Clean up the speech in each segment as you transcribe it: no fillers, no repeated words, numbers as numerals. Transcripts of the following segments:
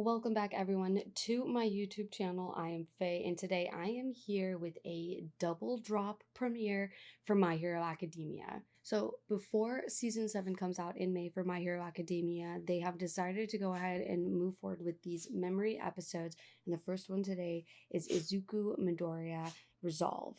Welcome back everyone to my YouTube channel. I am Faye and today I am here with a double drop premiere for My Hero Academia. So before season 7 comes out in May for My Hero Academia, they have decided to go ahead and move forward with these memory episodes, and the first one today is Izuku Midoriya Resolve.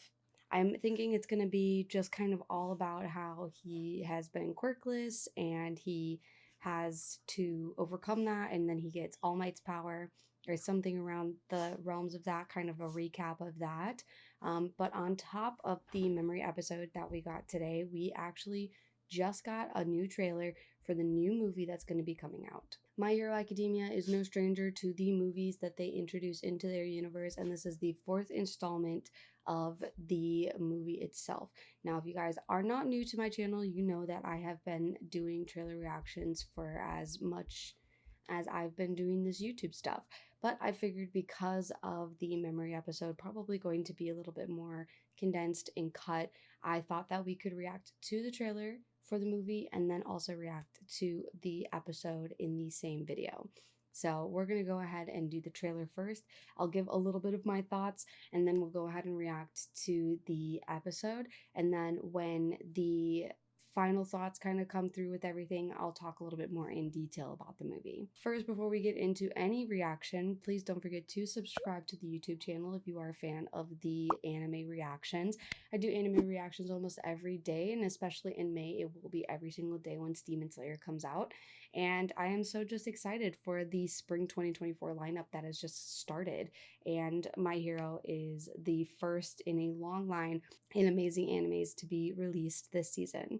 I'm thinking it's going to be just kind of all about how he has been quirkless and he has to overcome that, and then he gets All Might's power or something around the realms of that, kind of a recap of that. But on top of the memory episode that we got today, we actually just got a new trailer for the new movie that's going to be coming out. My Hero Academia is no stranger to the movies that they introduce into their universe, and this is the 4th installment of the movie itself. Now, if you guys are not new to my channel, you know that I have been doing trailer reactions for as much as I've been doing this YouTube stuff. But I figured because of the memory episode probably going to be a little bit more condensed and cut, I thought that we could react to the trailer for the movie and then also react to the episode in the same video. So we're going to go ahead and do the trailer first. I'll give a little bit of my thoughts and then we'll go ahead and react to the episode. And then when the final thoughts kind of come through with everything, I'll talk a little bit more in detail about the movie. First, before we get into any reaction, please don't forget to subscribe to the YouTube channel if you are a fan of the anime reactions. I do anime reactions almost every day, and especially in May, it will be every single day when Demon Slayer comes out. And I am so just excited for the spring 2024 lineup that has just started. And My Hero is the first in a long line in amazing animes to be released this season.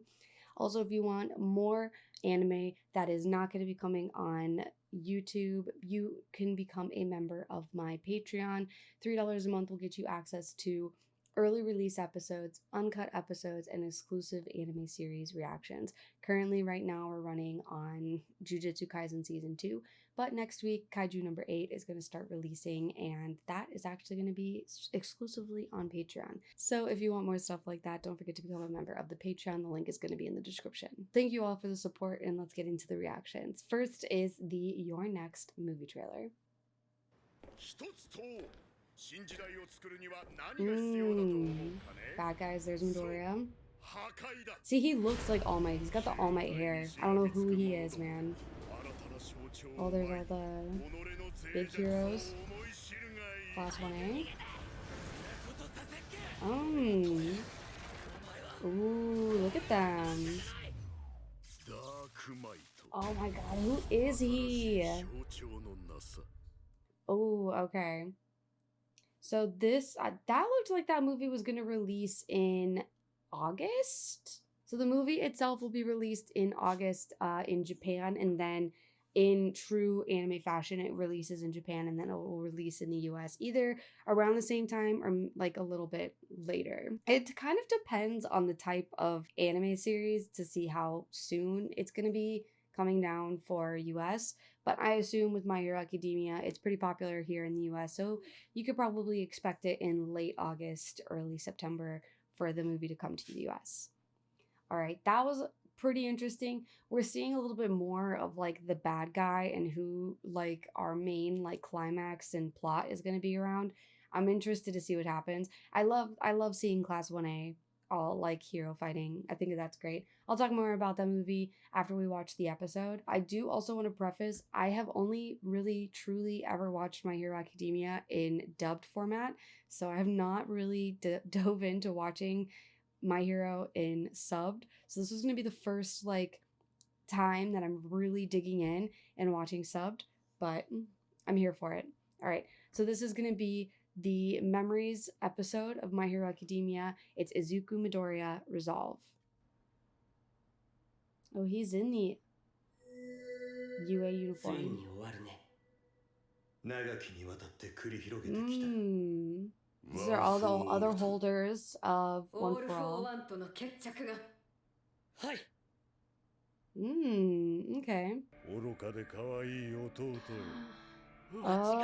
Also, if you want more anime that is not going to be coming on YouTube, you can become a member of my Patreon. $3 a month will get you access to early release episodes, uncut episodes, and exclusive anime series reactions. Currently, right now, we're running on Jujutsu Kaisen Season 2, but next week, Kaiju number 8 is going to start releasing, and that is actually going to be exclusively on Patreon. So if you want more stuff like that, don't forget to become a member of the Patreon. The link is going to be in the description. Thank you all for the support, and let's get into the reactions. First is the Your Next movie trailer. Bad guys, there's Midoriya. See, he looks like All Might. He's got the All Might hair. I don't know who he is, man. Oh, there's all the big heroes. Class 1A. Ooh, look at them. Oh my god, who is he? Oh, okay. So this, that looked like that movie was going to release in August. So the movie itself will be released in August in Japan, and then in true anime fashion, it releases in Japan and then it will release in the US either around the same time or like a little bit later. It kind of depends on the type of anime series to see how soon it's going to be coming down for US, but I assume with My Hero Academia, it's pretty popular here in the US, so you could probably expect it in late August, early September for the movie to come to the US. All right, that was pretty interesting. We're seeing a little bit more of like the bad guy and who like our main like climax and plot is going to be around. I'm interested to see what happens. I love seeing Class 1A all like hero fighting. I think that's great. I'll talk more about that movie after we watch the episode. I do also want to preface, I have only really truly ever watched My Hero Academia in dubbed format, so I have not really dove into watching My Hero in subbed. So this is going to be the first like time that I'm really digging in and watching subbed, but I'm here for it. All right, so this is going to be the Memories episode of My Hero Academia. It's Izuku Midoriya Resolve. Oh, he's in the UA uniform. These are all the other holders of One for All. Okay. Oh.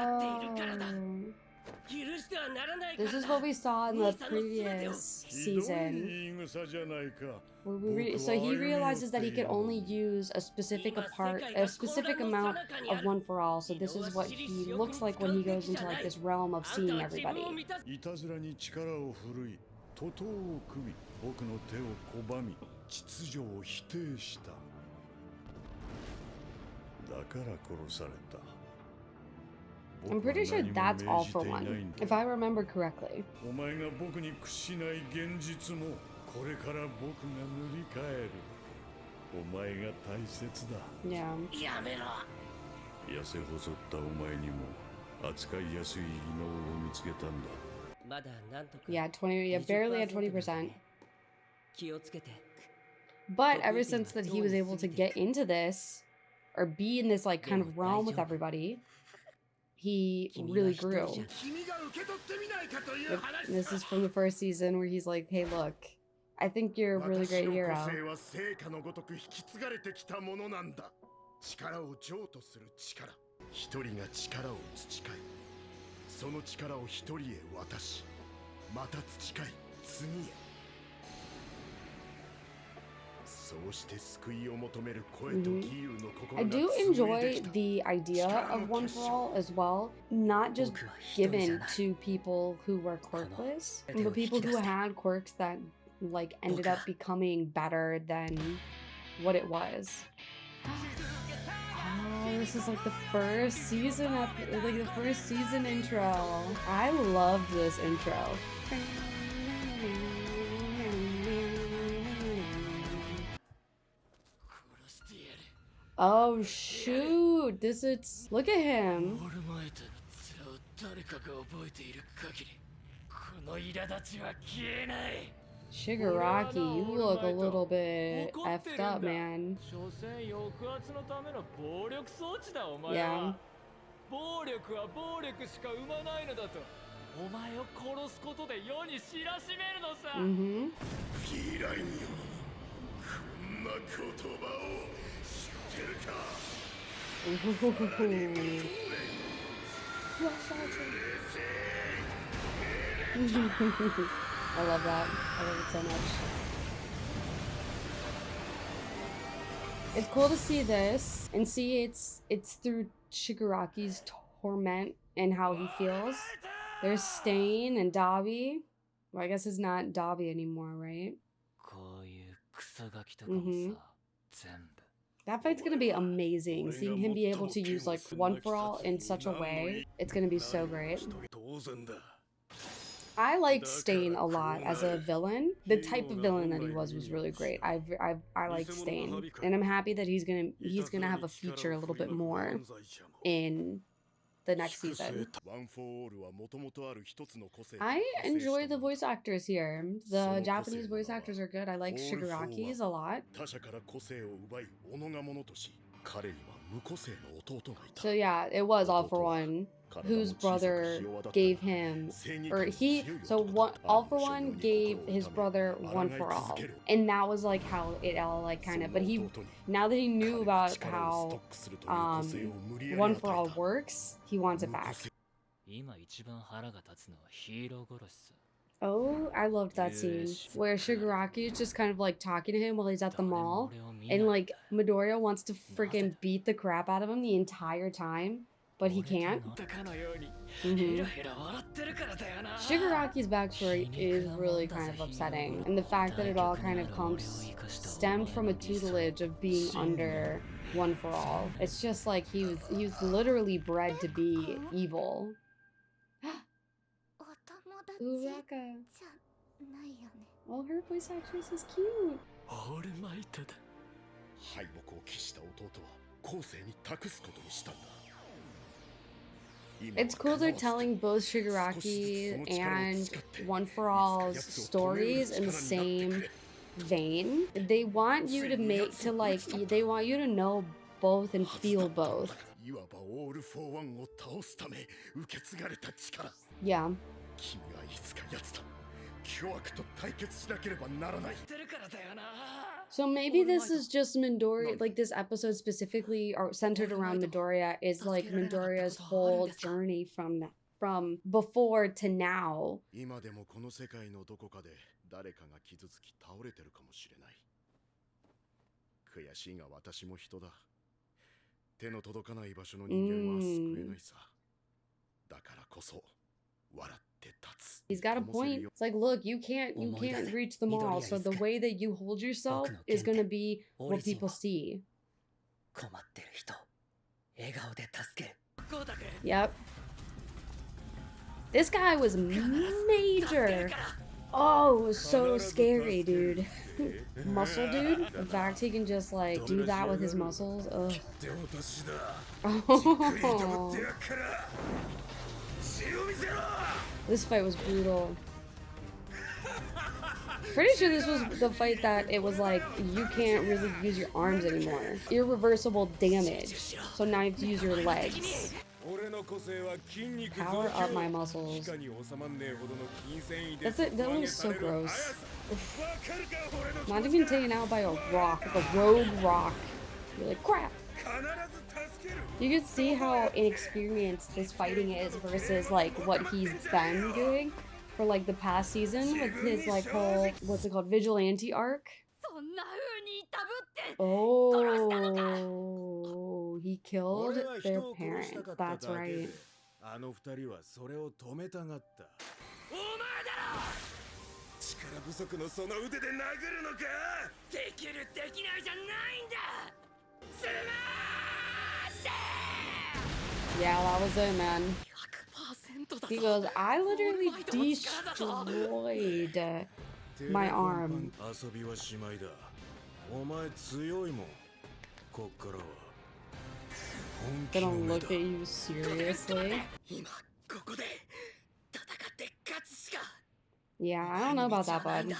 This is what we saw in the previous season. So he realizes that he could only use a specific amount of one for all. So this is what he looks like when he goes into like this realm of seeing everybody. I'm pretty sure that's all for one, if I remember correctly. Yeah. Yeah, 20. Yeah, barely at 20%. But ever since that he was able to get into this, or be in this like kind of realm with everybody, he really grew. This is from the first season where he's like, hey, look, I think you're a really great hero. I do enjoy the idea of one for all as well, not just given to people who were quirkless, but people who had quirks that like ended up becoming better than what it was. Oh, this is like the first season intro. I love this intro. Oh shoot, look at him. Shigaraki, you look a little bit effed up, man. Yeah. Mm-hmm. I love that. I love it so much. It's cool to see this and see it's through Shigaraki's torment and how he feels. There's Stain and Dabi. Well, I guess it's not Dabi anymore, right? Mm-hmm. That fight's gonna be amazing. Seeing him be able to use like one for all in such a way, it's gonna be so great. I liked Stain a lot as a villain. The type of villain that he was really great. I liked Stain, and I'm happy that he's gonna have a feature a little bit more in the next season. I enjoy the voice actors here. The Japanese voice actors are good. I like Shigaraki's a lot. So yeah, it was All For One whose brother gave him, All For One gave his brother One For All, and that was like how it all like kind of. But now that he knew about how One For All works, he wants it back. Oh, I loved that scene where Shigaraki is just kind of like talking to him while he's at the mall, and like Midoriya wants to freaking beat the crap out of him the entire time, but he can't. Mm-hmm. Shigaraki's backstory is really kind of upsetting, and the fact that it all kind of stemmed from a tutelage of being under One For All. It's just like he was literally bred to be evil. Uraka. Oh, her voice actress is cute. It's cool they're telling both Shigaraki and One For All's stories in the same vein. They want you to they want you to know both and feel both. Yeah. So maybe this is just Midoriya, like this episode specifically or centered around Midoriya is like Midoriya's whole journey from from before to now. 今でもこの世界のどこかで誰かが傷つき倒れてるかもしれない。悔しいが私も人だ。手の届かない場所の人間は救えないさ。だからこそ笑って立つ。 He's got a point. It's like, look, you can't reach them all, so the way that you hold yourself is gonna be what people see. Yep. This guy was major. Oh, it was so scary, dude. Muscle dude? The fact he can just like do that with his muscles. Ugh. Oh. This fight was brutal. Pretty sure this was the fight that it was like, you can't really use your arms anymore. Irreversible damage. So now you have to use your legs. Power up my muscles. That's it. That was so gross. Not even taken out by a rock, like a rogue rock. You're like, crap. You can see how inexperienced this fighting is versus like what he's been doing for like the past season with his like whole, what's it called, vigilante arc. Oh, he killed their parents. That's right. Yeah, that was it, man. He goes, I literally destroyed my arm. They don't look at you seriously. Yeah, I don't know about that, bud.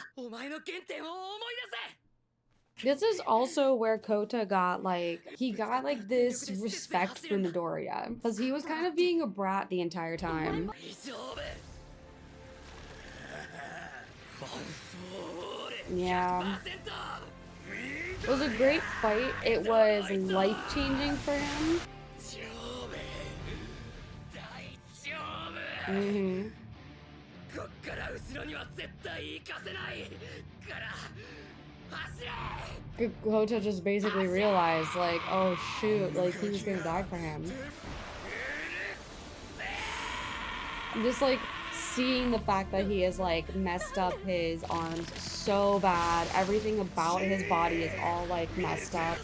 This is also where Kota got like, he got like this respect for Midoriya, because he was kind of being a brat the entire time. Yeah. It was a great fight. It was life-changing for him. Kota just basically realized, like, oh shoot, like he was gonna die for him. Just like seeing the fact that he has like messed up his arms so bad. Everything about his body is all like messed up.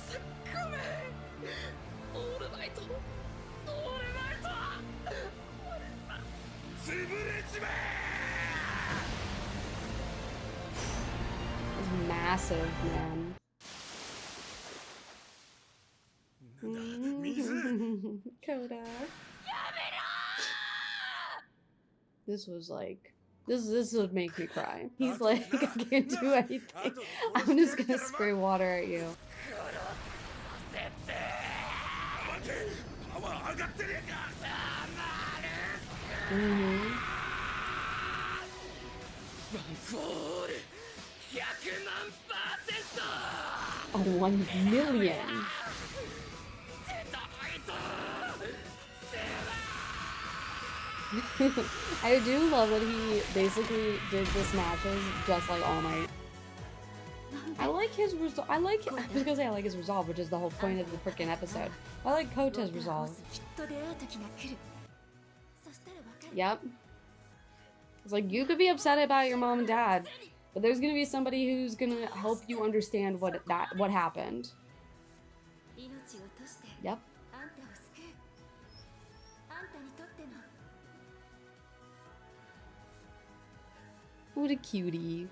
It's massive, man. Kota. This was like, this would make me cry. He's like, I can't do anything. I'm just gonna spray water at you. Oh, 1 million. I do love that he basically did this matches just like All Might. I like his resolve. I was gonna say I like his resolve, which is the whole point of the freaking episode. I like Kota's resolve. Yep. It's like, you could be upset about your mom and dad, but there's gonna be somebody who's gonna help you understand what happened. Yep. What a cutie.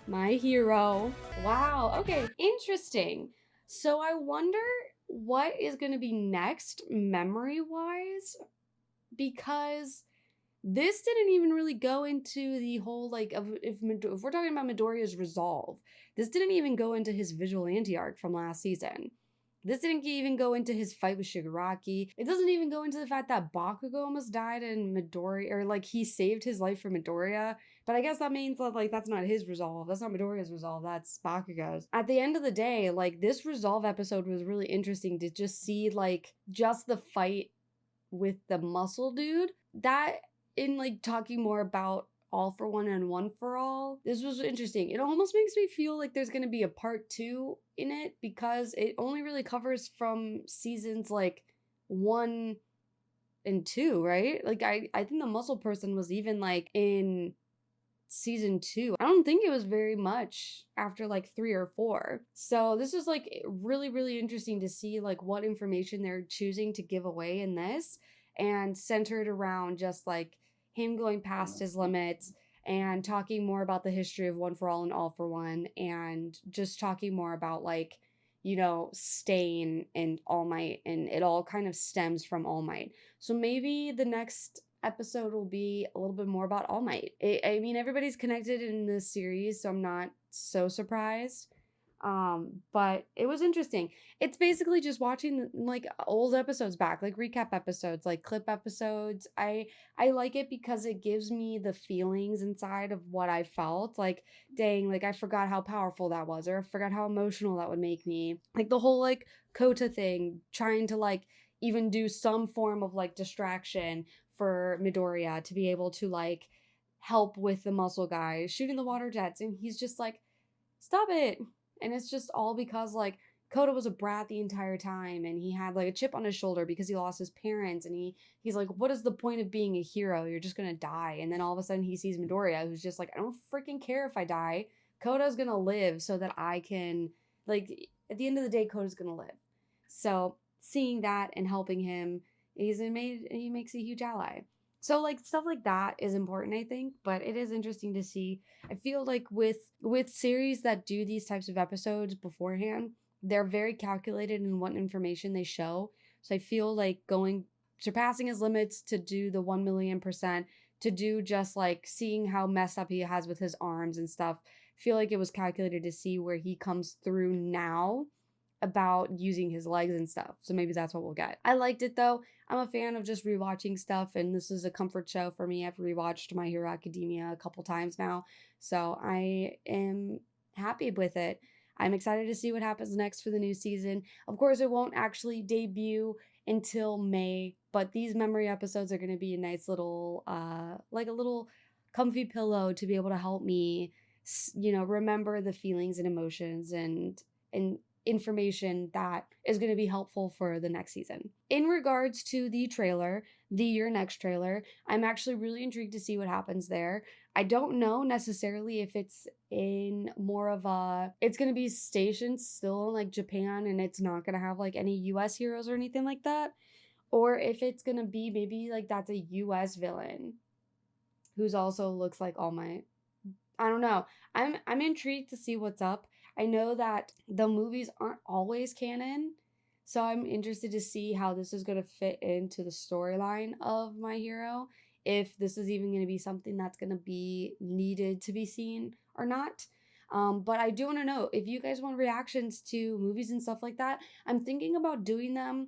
My hero. Wow, okay, interesting. So I wonder what is going to be next memory-wise, because this didn't even really go into the whole, like, if we're talking about Midoriya's resolve, this didn't even go into his vigilante arc from last season. This didn't even go into his fight with Shigaraki. It doesn't even go into the fact that Bakugo almost died in Midoriya, or like he saved his life for Midoriya. But I guess that means that like that's not his resolve. That's not Midoriya's resolve. That's Bakugo's. At the end of the day, like this resolve episode was really interesting to just see like just the fight with the muscle dude. That, in like talking more about All for One and One for All, this was interesting. It almost makes me feel like there's going to be a part 2 in it, because it only really covers from seasons like 1 and 2, right? Like I think the muscle person was even like in season 2. I don't think it was very much after like 3 or 4. So this is like really, really interesting to see like what information they're choosing to give away in this, and centered around just like him going past his limits and talking more about the history of One for All and All for One, and just talking more about like, you know, Stain and All Might, and it all kind of stems from All Might. So maybe the next episode will be a little bit more about All Might. I mean, everybody's connected in this series, so I'm not so surprised. But it was interesting. It's basically just watching like old episodes back, like recap episodes, like clip episodes. I like it because it gives me the feelings inside of what I felt. Like, dang, like I forgot how powerful that was, or I forgot how emotional that would make me. Like the whole like Kota thing, trying to like even do some form of like distraction for Midoriya to be able to like help with the muscle guy shooting the water jets, and he's just like, stop it. And it's just all because like Kota was a brat the entire time, and he had like a chip on his shoulder because he lost his parents, and he's like, what is the point of being a hero? You're just gonna die. And then all of a sudden he sees Midoriya, who's just like, I don't freaking care if I die. Kota's gonna live so that I can, like, at the end of the day, Kota's gonna live. So seeing that and helping him, he makes a huge ally. So like stuff like that is important, I think, but it is interesting to see. I feel like with series that do these types of episodes beforehand, they're very calculated in what information they show. So I feel like going surpassing his limits to do the 1,000,000%, to do just like seeing how messed up he has with his arms and stuff. I feel like it was calculated to see where he comes through now about using his legs and stuff. So maybe that's what we'll get. I liked it though. I'm a fan of just rewatching stuff, and this is a comfort show for me. I've rewatched My Hero Academia a couple times now, so I am happy with it. I'm excited to see what happens next for the new season. Of course, it won't actually debut until May, but these memory episodes are going to be a nice little, like a little comfy pillow to be able to help me, you know, remember the feelings and emotions and information that is going to be helpful for the next season. In regards to the trailer, the Your Next trailer, I'm actually really intrigued to see what happens there. I don't know necessarily if it's in more of a, it's going to be stationed still in like Japan and it's not going to have like any US heroes or anything like that, or if it's going to be maybe like that's a US villain who's also looks like All Might. I don't know. I'm intrigued to see what's up. I know that the movies aren't always canon, so I'm interested to see how this is going to fit into the storyline of My Hero. If this is even going to be something that's going to be needed to be seen or not. But I do want to know if you guys want reactions to movies and stuff like that. I'm thinking about doing them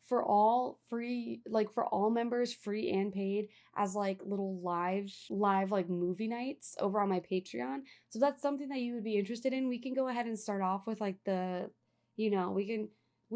for all free, like for all members, free and paid, as like little live like movie nights over on my Patreon. So that's something that you would be interested in. We can go ahead and start off with like the, you know, we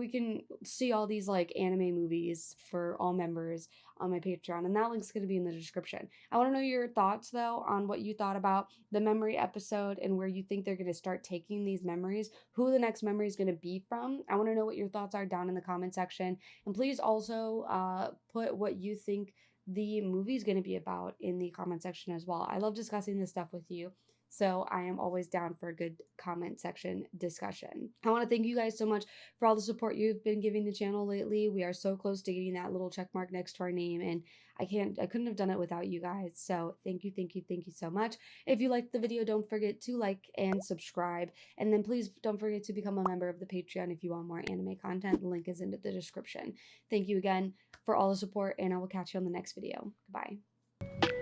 can see all these like anime movies for all members on my Patreon, and that link's going to be in the description. I want to know your thoughts though on what you thought about the memory episode and where you think they're going to start taking these memories, who the next memory is going to be from. I want to know what your thoughts are down in the comment section, and please also put what you think the movie is going to be about in the comment section as well. I love discussing this stuff with you, so I am always down for a good comment section discussion. I want to thank you guys so much for all the support you've been giving the channel lately. We are so close to getting that little check mark next to our name, and I couldn't have done it without you guys. So thank you so much. If you liked the video, don't forget to like and subscribe. And then please don't forget to become a member of the Patreon if you want more anime content. The link is in the description. Thank you again for all the support, and I will catch you on the next video. Goodbye.